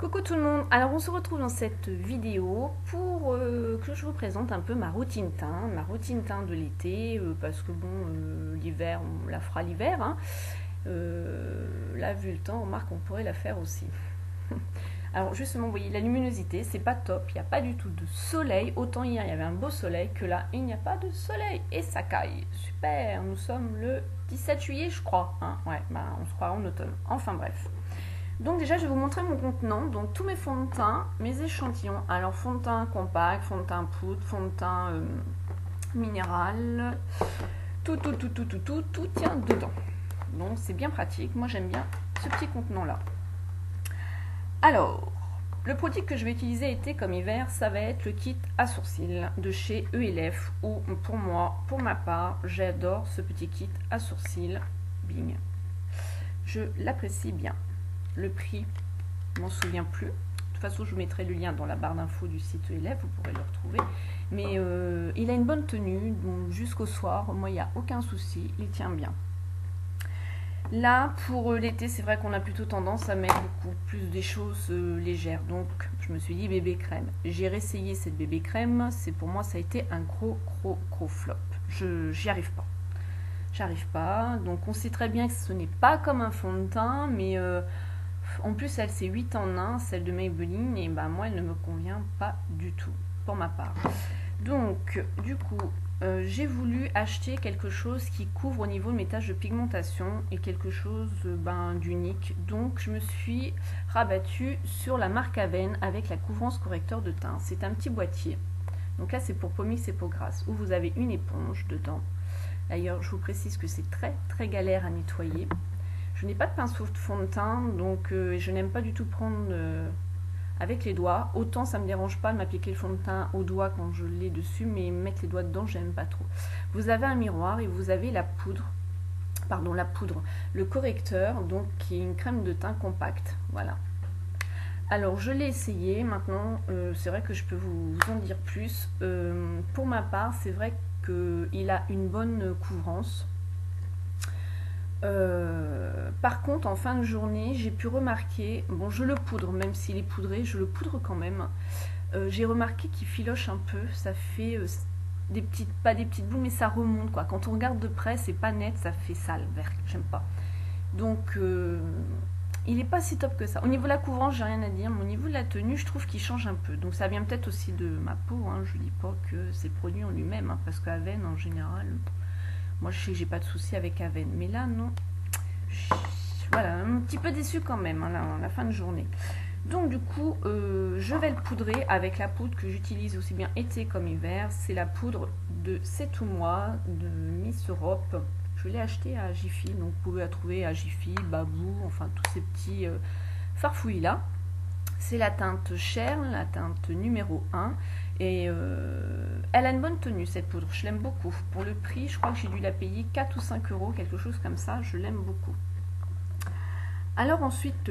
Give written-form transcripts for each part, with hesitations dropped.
Coucou tout le monde, alors on se retrouve dans cette vidéo pour que je vous présente un peu ma routine teint de l'été, parce que bon, l'hiver, on la fera l'hiver, hein. Là vu le temps, on remarque qu'on pourrait la faire aussi. Alors justement, vous voyez, la luminosité, c'est pas top, il n'y a pas du tout de soleil, autant hier il y avait un beau soleil que là, il n'y a pas de soleil, et ça caille, super, nous sommes le 17 juillet je crois, hein. Ouais, bah, on se croit en automne, enfin bref. Donc déjà, je vais vous montrer mon contenant. Donc tous mes fonds de teint, mes échantillons. Alors fond de teint compact, fond de teint poudre, fond de teint minéral. Tout tient dedans. Donc c'est bien pratique. Moi j'aime bien ce petit contenant-là. Alors, le produit que je vais utiliser été comme hiver, ça va être le kit à sourcils de chez ELF. Ou pour moi, pour ma part, j'adore ce petit kit à sourcils. Bing. Je l'apprécie bien. Le prix, je m'en souviens plus. De toute façon, je vous mettrai le lien dans la barre d'infos du site ELF, vous pourrez le retrouver. Mais il a une bonne tenue, donc jusqu'au soir, moi, il n'y a aucun souci, il tient bien. Là, pour l'été, c'est vrai qu'on a plutôt tendance à mettre beaucoup plus des choses légères. Donc, je me suis dit bébé crème. J'ai réessayé cette bébé crème. C'est pour moi, ça a été un gros flop. J'y arrive pas. J'arrive pas. Donc, on sait très bien que ce n'est pas comme un fond de teint, mais en plus, elle c'est 8 en 1, celle de Maybelline, et bah moi elle ne me convient pas du tout, pour ma part. Donc, du coup, j'ai voulu acheter quelque chose qui couvre au niveau de mes taches de pigmentation et quelque chose d'unique. Donc, je me suis rabattue sur la marque Aven avec la couvrance correcteur de teint. C'est un petit boîtier. Donc là, c'est pour peau mixte et peau grasse, où vous avez une éponge dedans. D'ailleurs, je vous précise que c'est très galère à nettoyer. Je n'ai pas de pinceau de fond de teint, donc je n'aime pas du tout prendre avec les doigts. Autant ça ne me dérange pas de m'appliquer le fond de teint au doigt quand je l'ai dessus, mais mettre les doigts dedans, j'aime pas trop. Vous avez un miroir et vous avez le correcteur, donc qui est une crème de teint compacte. Voilà. Alors je l'ai essayé, maintenant c'est vrai que je peux vous en dire plus. Pour ma part, c'est vrai qu'il a une bonne couvrance. Par contre, en fin de journée, j'ai pu remarquer, bon, je le poudre, même s'il est poudré, je le poudre quand même. J'ai remarqué qu'il filoche un peu, ça fait pas des petites boules, mais ça remonte quoi. Quand on regarde de près, c'est pas net, ça fait sale, vert, j'aime pas. Donc, il est pas si top que ça. Au niveau de la couvrance, j'ai rien à dire, mais au niveau de la tenue, je trouve qu'il change un peu. Donc, ça vient peut-être aussi de ma peau, hein. Je dis pas que c'est le produit en lui-même, hein, parce qu'Aven en général. Moi, je sais que j'ai pas de souci avec Aven, mais là, non. Voilà, un petit peu déçu quand même, hein, là, à la fin de journée. Donc, du coup, je vais le poudrer avec la poudre que j'utilise aussi bien été comme hiver. C'est la poudre de C'est tout moi, de Miss Europe. Je l'ai acheté à Jiffy, donc vous pouvez la trouver à Jiffy, Babou, enfin, tous ces petits farfouillis-là. C'est la teinte Chair, la teinte numéro 1. Et elle a une bonne tenue cette poudre, je l'aime beaucoup. Pour le prix, je crois que j'ai dû la payer 4 ou 5 euros, quelque chose comme ça, je l'aime beaucoup. Alors ensuite,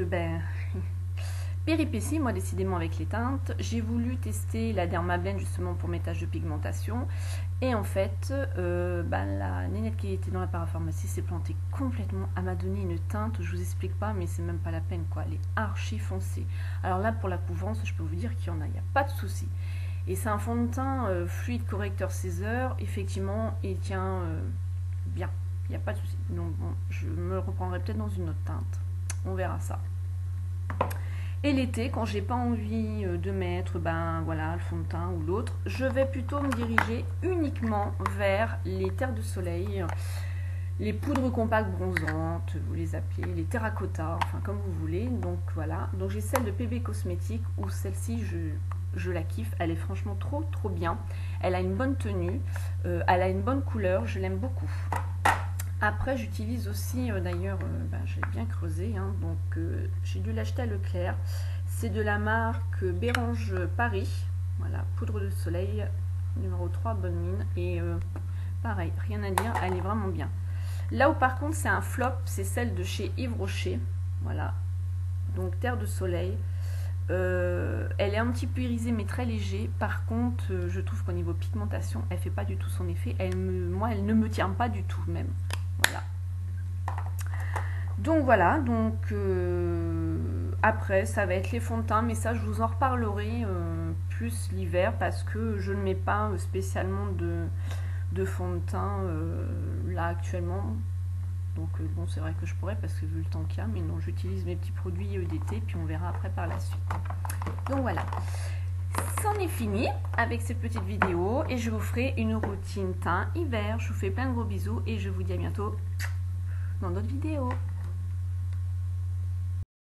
péripétie, moi décidément avec les teintes, j'ai voulu tester la Dermablend justement pour mes taches de pigmentation. Et en fait, la nénette qui était dans la parapharmacie s'est plantée complètement. Elle m'a donné une teinte, je vous explique pas, mais c'est même pas la peine quoi, elle est archi foncée. Alors là, pour la couvrance, je peux vous dire qu'il y en a, il n'y a pas de souci. Et c'est un fond de teint fluide correcteur 16 heures. Effectivement, il tient bien. Il n'y a pas de souci. Donc bon, je me reprendrai peut-être dans une autre teinte. On verra ça. Et l'été, quand j'ai pas envie de mettre le fond de teint ou l'autre, je vais plutôt me diriger uniquement vers les terres de soleil, les poudres compactes bronzantes, vous les appelez, les terracotta, enfin comme vous voulez. Donc voilà. Donc j'ai celle de PB Cosmétiques où celle-ci, je la kiffe, elle est franchement trop bien. Elle a une bonne tenue, elle a une bonne couleur, je l'aime beaucoup. Après, j'utilise aussi, d'ailleurs, j'ai bien creusé, hein, donc j'ai dû l'acheter à Leclerc. C'est de la marque Bérange Paris, voilà, poudre de soleil, numéro 3, bonne mine. Et pareil, rien à dire, elle est vraiment bien. Là où par contre c'est un flop, c'est celle de chez Yves Rocher, voilà, donc terre de soleil. Elle est un petit peu irisée mais très léger. Par contre, je trouve qu'au niveau pigmentation, elle fait pas du tout son effet. Moi, elle ne me tient pas du tout même. Voilà. Donc voilà. Donc après, ça va être les fonds de teint, mais ça, je vous en reparlerai plus l'hiver parce que je ne mets pas spécialement de fond de teint là actuellement. Donc bon, c'est vrai que je pourrais parce que vu le temps qu'il y a, mais non, j'utilise mes petits produits d'été, puis on verra après par la suite. Donc voilà, c'en est fini avec cette petite vidéo et je vous ferai une routine teint hiver. Je vous fais plein de gros bisous et je vous dis à bientôt dans d'autres vidéos.